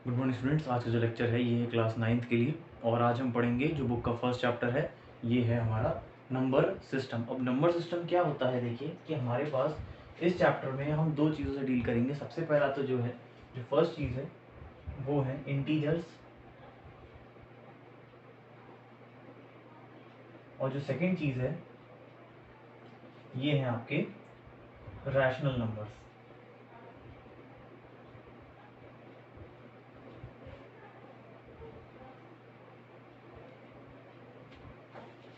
Good morning students. आज का जो लेक्चर है ये है क्लास 9th के लिए और आज हम पढ़ेंगे जो बुक का फर्स्ट चैप्टर है ये है हमारा नंबर सिस्टम। अब नंबर सिस्टम क्या होता है, देखिए कि हमारे पास इस चैप्टर में हम दो चीज़ों से डील करेंगे। सबसे पहला तो जो है जो फर्स्ट चीज़ है वो है इंटीजर्स और जो सेकेंड चीज़ है ये है आपके रैशनल नंबर्स।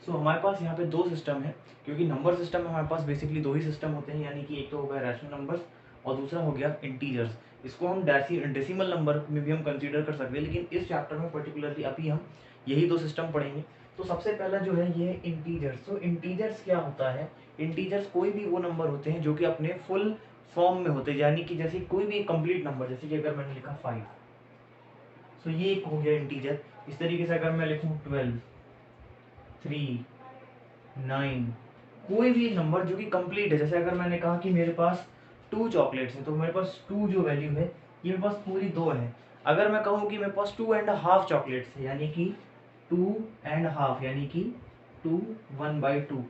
सो हमारे पास यहाँ पे दो सिस्टम है, क्योंकि नंबर सिस्टम में हमारे पास बेसिकली दो ही सिस्टम होते हैं, यानी कि एक तो हो गया रैशनल नंबर्स और दूसरा हो गया इंटीजर्स। इसको हम डेसिमल नंबर में भी हम कंसीडर कर सकते हैं, लेकिन इस चैप्टर में पर्टिकुलरली अभी हम यही दो सिस्टम पढ़ेंगे। तो सबसे पहला जो है ये है इंटीजर्स। तो इंटीजर्स क्या होता है? इंटीजर्स कोई भी वो नंबर होते हैं जो कि अपने फुल फॉर्म में होते हैं, यानी कि जैसे कोई भी एक कंप्लीट नंबर, जैसे कि अगर मैंने लिखा 5, तो ये एक हो गया इंटीजर। इस तरीके से अगर मैं लिखूँ 12, 3, 9, कोई भी एक नंबर जो कि कंप्लीट है। जैसे अगर मैंने कहा कि मेरे पास 2 चॉकलेट्स हैं, तो मेरे पास 2 जो वैल्यू है ये मेरे पास पूरी 2 है। अगर मैं कहूँ कि मेरे पास 2.5 चॉकलेट्स है, यानी कि 2.5 यानी कि 2 1/2,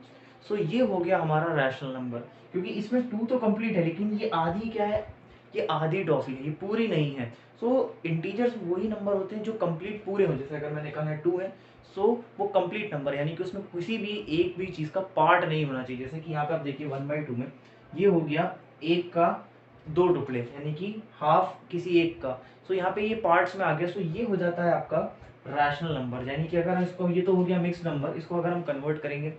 सो ये हो गया हमारा रैशनल नंबर। क्योंकि इसमें 2 तो कंप्लीट है, लेकिन ये आधी क्या है, ये आधी टॉफी है, ये पूरी नहीं है। सो इंटीजर्स वही नंबर होते हैं जो कंप्लीट पूरे हो। जैसे अगर मैंने कहा है 2 है, सो वो कंप्लीट नंबर, यानी कि उसमें किसी भी एक भी चीज़ का पार्ट नहीं होना चाहिए। जैसे कि यहाँ पे आप देखिए 1/2 में ये हो गया एक का 2 टुकड़े, यानी कि हाफ किसी एक का। सो यहाँ पे ये पार्ट्स में आ गया, सो ये हो जाता है आपका रैशनल नंबर। यानी कि अगर इसको, ये तो हो गया मिक्स नंबर, इसको अगर हम कन्वर्ट करेंगे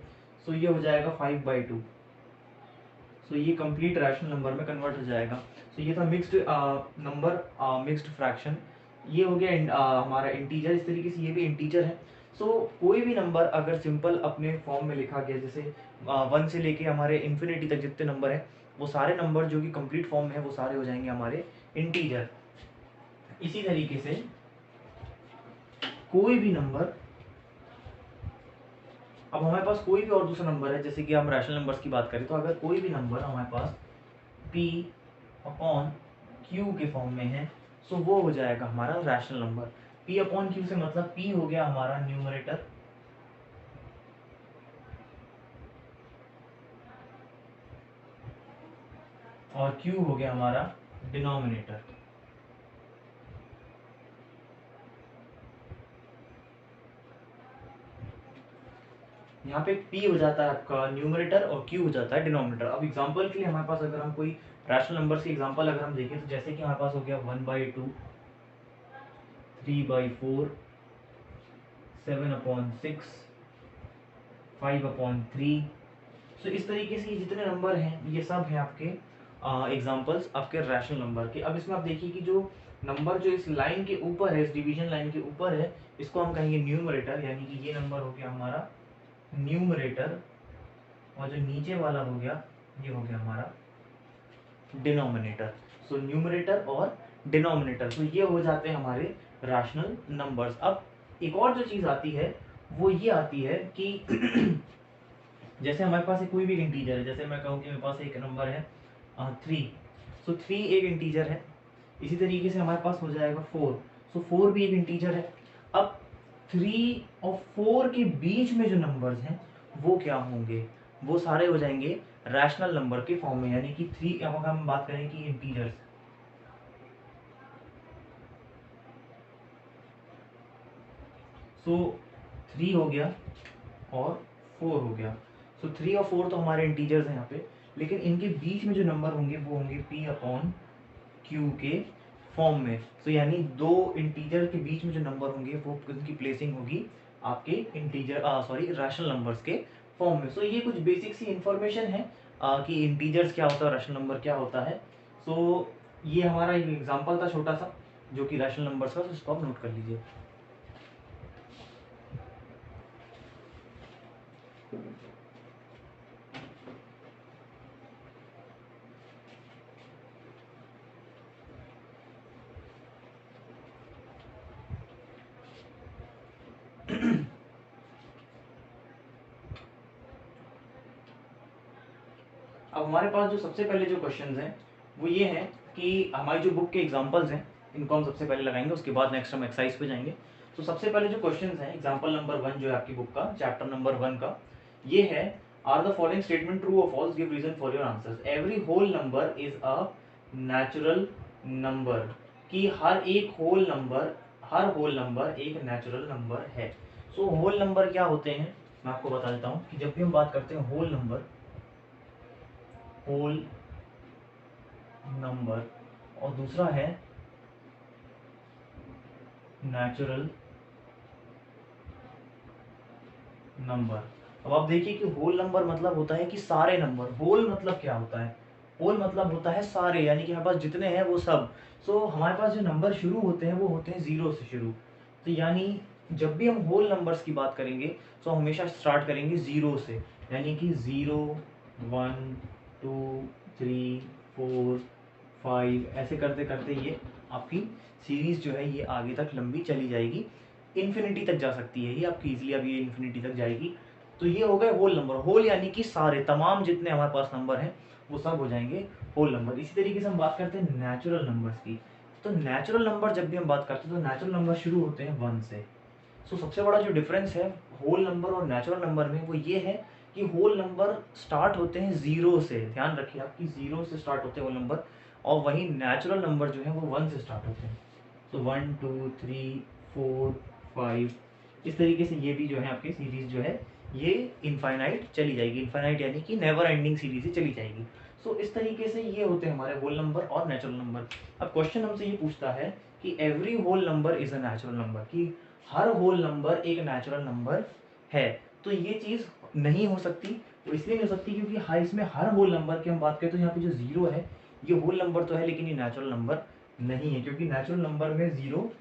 सो ये हो जाएगा 5/2। सो ये कंप्लीट रैशनल नंबर में कन्वर्ट हो जाएगा। सो ये था मिक्स्ड नंबर, मिक्स्ड फ्रैक्शन। ये हो गया हमारा इंटीजर। इस तरीके से ये भी इंटीजर है। सो कोई भी नंबर अगर सिंपल अपने फॉर्म में लिखा गया, जैसे 1 से लेके हमारे इन्फिनिटी तक जितने नंबर हैं, वो सारे नंबर जो कि कंप्लीट फॉर्म में है वो सारे हो जाएंगे हमारे इंटीजर। इसी तरीके से कोई भी नंबर, अब हमारे पास कोई भी और दूसरा नंबर है, जैसे कि हम रैशनल नंबर्स की बात करें, तो अगर कोई भी नंबर हमारे पास P/Q के फॉर्म में है, सो वो हो जाएगा हमारा रैशनल नंबर। P/Q से मतलब P हो गया हमारा न्यूमरेटर और Q हो गया हमारा डिनोमिनेटर। यहाँ पे P हो जाता है आपका न्यूमरेटर और Q हो जाता है डिनोमिनेटर। अब एग्जांपल के लिए हमारे पास अगर हम कोई रैशनल नंबर्स की एग्जांपल अगर हम देखें, तो जैसे कि हमारे पास हो गया 1/2, 3/4, 7/6, 5/3। सो इस तरीके से ये जितने नंबर हैं ये सब हैं आपके एग्जांपल्स आपके रैशनल नंबर के। अब इसमें आप देखिए कि जो नंबर जो इस लाइन के ऊपर है, इस डिवीजन लाइन के ऊपर है, इसको हम कहेंगे न्यूमरेटर, यानी कि ये नंबर हो गया हमारा न्यूमरेटर, और जो नीचे वाला हो गया ये हो गया हमारा डिनोमिनेटर। सो न्यूमरेटर और डिनोमिनेटर, तो ये हो जाते हैं हमारे रैशनल नंबर्स। अब एक और जो चीज़ आती है वो ये आती है कि जैसे हमारे पास कोई भी इंटीजर है, जैसे मैं कहूँ कि मेरे पास एक नंबर है 3, सो 3 एक इंटीजर है। इसी तरीके से हमारे पास हो जाएगा 4, सो 4 भी एक इंटीजर है। अब 3 और 4 के बीच में जो नंबर्स हैं वो क्या होंगे, वो सारे हो जाएंगे रैशनल नंबर के फॉर्म में, यानी कि 3, अब हम बात करें कि इंटीजर्स, सो 3 हो गया और 4 हो गया। सो 3 और 4 तो हमारे इंटीजर्स हैं यहाँ पे, लेकिन इनके बीच में जो नंबर होंगे वो होंगे P/Q के फॉर्म में। सो यानी दो इंटीजर के बीच में जो नंबर होंगे वो उनकी प्लेसिंग होगी आपके इंटीजर सॉरी रैशनल नंबर्स के फॉर्म में। सो ये कुछ बेसिक सी इंफॉर्मेशन है कि इंटीजर्स क्या होता है, रैशनल नंबर क्या होता है। सो ये हमारा एक एग्जांपल था छोटा सा जो कि रैशनल नंबर्स का, तो इसको आप नोट कर लीजिए। अब हमारे पास जो सबसे पहले जो क्वेश्चंस हैं वो ये हैं कि हमारी जो बुक के एग्जांपल्स हैं इनको हम सबसे पहले लगाएंगे, उसके बाद नेक्स्ट हम एक्सरसाइज पे जाएंगे। तो सबसे पहले जो क्वेश्चन है एग्जाम्पल नंबर 1 जो है आपकी बुक का चैप्टर नंबर 1 का, ये है are the following statement true और false, give reason for your answers. Every whole number is a natural number, कि हर होल नंबर एक नेचुरल नंबर है। सो होल नंबर क्या होते हैं मैं आपको बता देता हूँ कि जब भी हम बात करते हैं होल नंबर और दूसरा है नेचुरल नंबर। अब आप देखिए कि होल नंबर मतलब होता है कि सारे नंबर, होल मतलब क्या होता है, होल मतलब होता है सारे, यानी कि हमारे पास जितने हैं वो सब। सो हमारे पास जो नंबर शुरू होते हैं वो होते हैं जीरो से शुरू। तो यानी जब भी हम होल नंबर्स की बात करेंगे तो हमेशा स्टार्ट करेंगे जीरो से, यानी कि 0 1 2 3 4 5 ऐसे करते करते ये आपकी सीरीज जो है ये आगे तक लंबी चली जाएगी, इन्फिनिटी तक जा सकती है ये आपकी इजीली, अब ये इन्फिनिटी तक जाएगी। तो ये हो गए होल नंबर, होल यानी कि सारे तमाम जितने हमारे पास नंबर हैं वो सब हो जाएंगे होल नंबर। इसी तरीके से हम बात करते हैं नेचुरल नंबर्स की। तो नेचुरल नंबर जब भी हम बात करते हैं तो नेचुरल नंबर शुरू होते हैं 1 से। सो सबसे बड़ा जो डिफरेंस है होल नंबर और नेचुरल नंबर में वो ये है कि होल नंबर स्टार्ट होते हैं जीरो से, ध्यान रखिए आपकी जीरो से स्टार्ट होते हैं होल नंबर, और वहीं नेचुरल नंबर जो है वो 1 से स्टार्ट होते हैं। तो 1 2 3 4 5 इस तरीके से ये भी जो है आपकी सीरीज जो है ये इनफाइनाइट चली जाएगी, इनफाइनाइट यानी कि नेवर एंडिंग सीरीज ही चली जाएगी। सो इस तरीके से ये होते हैं हमारे होल नंबर और नेचुरल नंबर। अब क्वेश्चन हमसे ये पूछता है कि every whole number is a natural number, कि हर होल नंबर एक नेचुरल नंबर है। तो ये चीज नहीं हो सकती, वो इसलिए नहीं हो सकती क्योंकि हर इसमें हर होल नंबर की हम बात करें तो यहाँ पे जो जीरो है ये होल नंबर तो है लेकिन ये नेचुरल नंबर नहीं है, क्योंकि नेचुरल नंबर में जीरो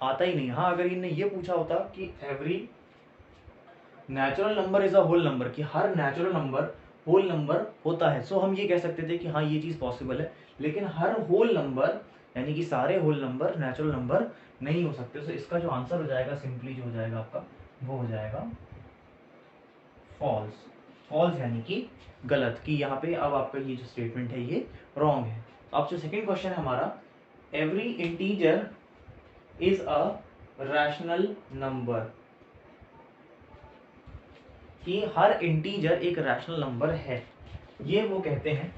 आता ही नहीं। हाँ अगर इन्हें ये पूछा होता कि every natural number is a whole number, कि हर नेचुरल नंबर होल नंबर होता है, सो हम ये कह सकते थे कि हाँ ये चीज पॉसिबल है, लेकिन हर होल नंबर यानी कि सारे होल नंबर नेचुरल नंबर नहीं हो सकते। सो इसका जो आंसर हो जाएगा सिंपली जो हो जाएगा आपका वो हो जाएगा फॉल्स। फॉल्स यानी कि गलत, कि यहाँ पे अब आपका ये जो स्टेटमेंट है ये रॉन्ग है। अब जो सेकेंड क्वेश्चन है हमारा, every integer is a rational number, कि हर इंटीजर एक रैशनल नंबर है, ये वो कहते हैं।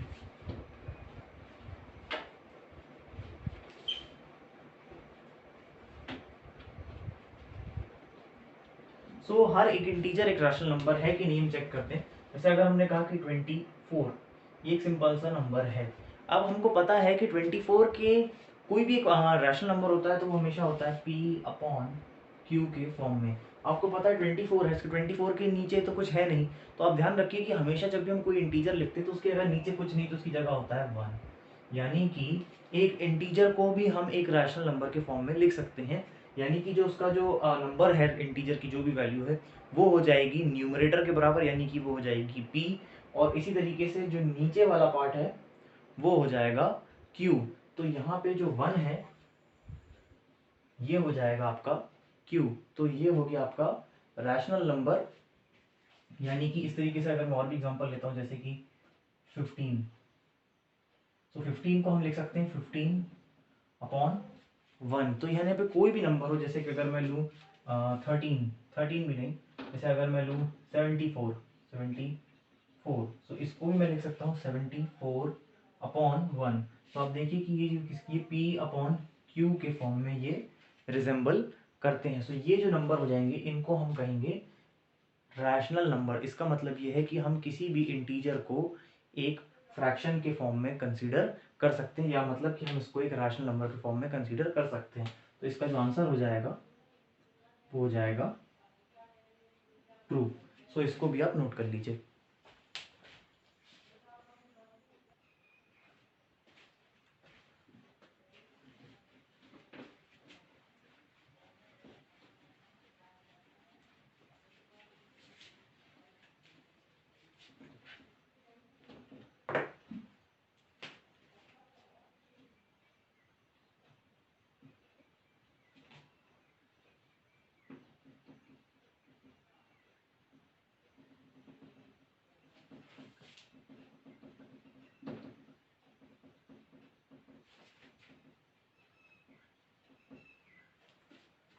सो हर एक इंटीजर एक रैशनल नंबर है कि नहीं हम चेक करते हैं। जैसे अगर हमने कहा कि 24 ये एक सिंपल सा नंबर है। अब हमको पता है कि 24 के कोई भी एक रैशनल नंबर होता है तो वो हमेशा होता है P/Q के फॉर्म में। आपको पता है 24 है, 24 के नीचे तो कुछ है नहीं, तो आप ध्यान रखिए कि हमेशा जब भी हम कोई इंटीजर लिखते हैं तो उसके अगर नीचे कुछ नहीं तो उसकी जगह होता है 1, यानी कि एक इंटीजर को भी हम एक रैशनल नंबर के फॉर्म में लिख सकते हैं, यानी कि जो उसका जो नंबर है इंटीजर की जो भी वैल्यू है वो हो जाएगी न्यूमरेटर के बराबर, यानी कि वो हो जाएगी p, और इसी तरीके से जो नीचे वाला पार्ट है वो हो जाएगा q। तो यहाँ पे जो 1 है ये हो जाएगा आपका q, तो ये हो गया आपका रैशनल नंबर। यानी कि इस तरीके से अगर मैं और भी एग्जांपल लेता हूँ जैसे कि 15, तो 15 को हम लिख सकते हैं 15/1। तो यहाँ पे कोई भी नंबर हो, जैसे कि अगर मैं लूँ 13 भी नहीं, जैसे अगर मैं लूँ 74, तो इसको भी मैं लिख सकता हूँ 74/1। तो आप देखिए कि ये जो किसकी P/Q के फॉर्म में ये रिजेंबल करते हैं। सो ये जो नंबर हो जाएंगे इनको हम कहेंगे रैशनल नंबर। इसका मतलब ये है कि हम किसी भी इंटीजर को एक फ्रैक्शन के फॉर्म में कंसीडर कर सकते हैं, या मतलब कि हम इसको एक रैशनल नंबर के फॉर्म में कंसीडर कर सकते हैं। तो इसका जो आंसर हो जाएगा वो हो जाएगा ट्रू। सो इसको भी आप नोट कर लीजिए।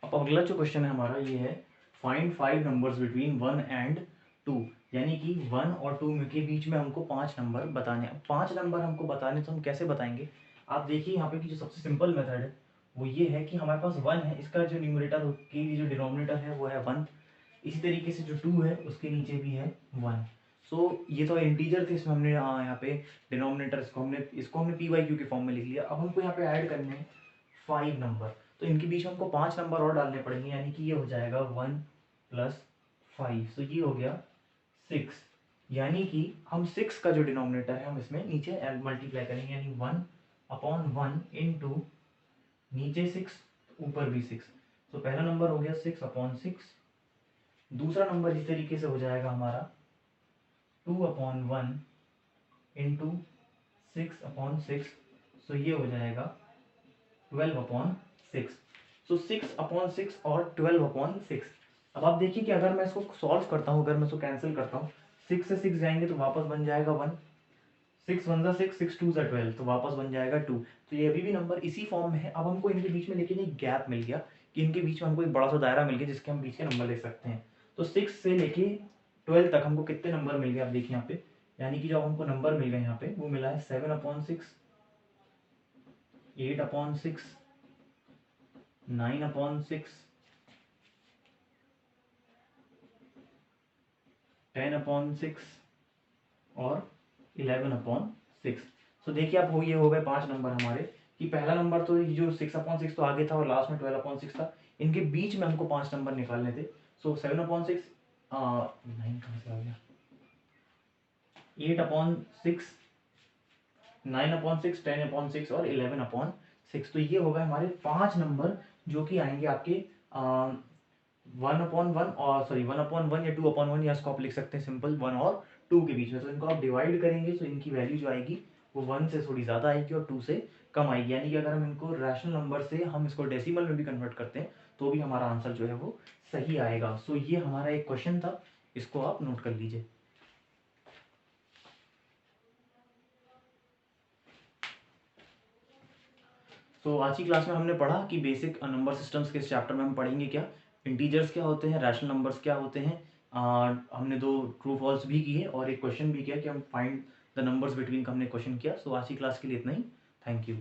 अब अगला जो क्वेश्चन है हमारा ये है फाइंड 5 नंबर्स बिटवीन 1 एंड 2, यानी कि 1 और 2 के बीच में हमको 5 नंबर बताने हैं। 5 नंबर हमको बताने तो हम कैसे बताएंगे, आप देखिए यहाँ पे कि जो सबसे सिंपल मेथड है वो ये है कि हमारे पास 1 है, इसका जो न्यूमरेटर की जो डिनोमिनेटर है वो है 1, इसी तरीके से जो 2 है उसके नीचे भी है 1। सो ये तो इंटीजर थे, इसमें हमने यहाँ पे डिनोमिनेटर इसको हमने पी वाई क्यू के फॉर्म में लिख लिया। अब हमको यहाँ पे ऐड करने हैं 5 नंबर, तो इनके बीच में हमको 5 नंबर और डालने पड़ेंगे, यानी कि ये हो जाएगा 1 + 5, तो ये हो गया 6। यानी कि हम 6 का जो डिनोमिनेटर है हम इसमें नीचे मल्टीप्लाई करेंगे, यानी 1/1 इंटू नीचे 6 ऊपर भी 6, तो पहला नंबर हो गया 6/6। दूसरा नंबर इस तरीके से हो जाएगा हमारा 2/1 इंटू 6/6, सो ये हो जाएगा 12/6। सो 6/6 और 12/6। अब आप देखिए कि अगर मैं इसको सॉल्व करता हूँ, अगर मैं इसको कैंसिल करता हूँ, 6 से 6 जाएंगे तो वापस बन जाएगा 1, 6 1 ज़ा 6, 6 2 ज़ा 12, तो वापस बन जाएगा 2। तो ये अभी भी नंबर इसी फॉर्म में है। अब हमको इनके बीच में लेकिन एक गैप मिल गया कि इनके बीच में हमको एक बड़ा सा दायरा मिल गया जिसके हम बीच के नंबर ले सकते हैं। तो 6 से लेके 12 तक हमको कितने नंबर मिल गए आप देखिए यहाँ पे, यानी कि जो हमको नंबर मिल गए यहाँ पे वो मिला है 7/6, 8/6, 9/6, 10/6 और 11/6। सो देखिए आप ये हो गए 5 नंबर हमारे, कि पहला नंबर तो ये जो 6/6 तो आगे था और लास्ट में 12/6 था, इनके बीच में हमको 5 नंबर निकालने थे। सो 7/6, 9 कहाँ से आ गया, 8/6, 9/6, 10/6 और 11/6। तो ये हो गए हमारे 5 नंबर जो कि आएंगे आपके 1/1 और 1/1 या 2/1, या इसको आप लिख सकते हैं सिंपल 1 और 2 के बीच में। तो इनको आप डिवाइड करेंगे तो इनकी वैल्यू जो आएगी वो 1 से थोड़ी ज़्यादा आएगी और 2 से कम आएगी, यानी कि अगर हम इनको रैशनल नंबर से हम इसको डेसिमल में भी कन्वर्ट करते हैं तो भी हमारा आंसर जो है वो सही आएगा। सो ये हमारा एक क्वेश्चन था, इसको आप नोट कर लीजिए। तो आज की क्लास में हमने पढ़ा कि बेसिक नंबर सिस्टम्स के इस चैप्टर में हम पढ़ेंगे क्या, इंटीजर्स क्या होते हैं, रैशनल नंबर्स क्या होते हैं। हमने 2 ट्रू फॉल्स भी किए और एक क्वेश्चन भी किया कि हम फाइंड द नंबर्स बिटवीन का हमने क्वेश्चन किया। सो आज की क्लास के लिए इतना ही। Thank you.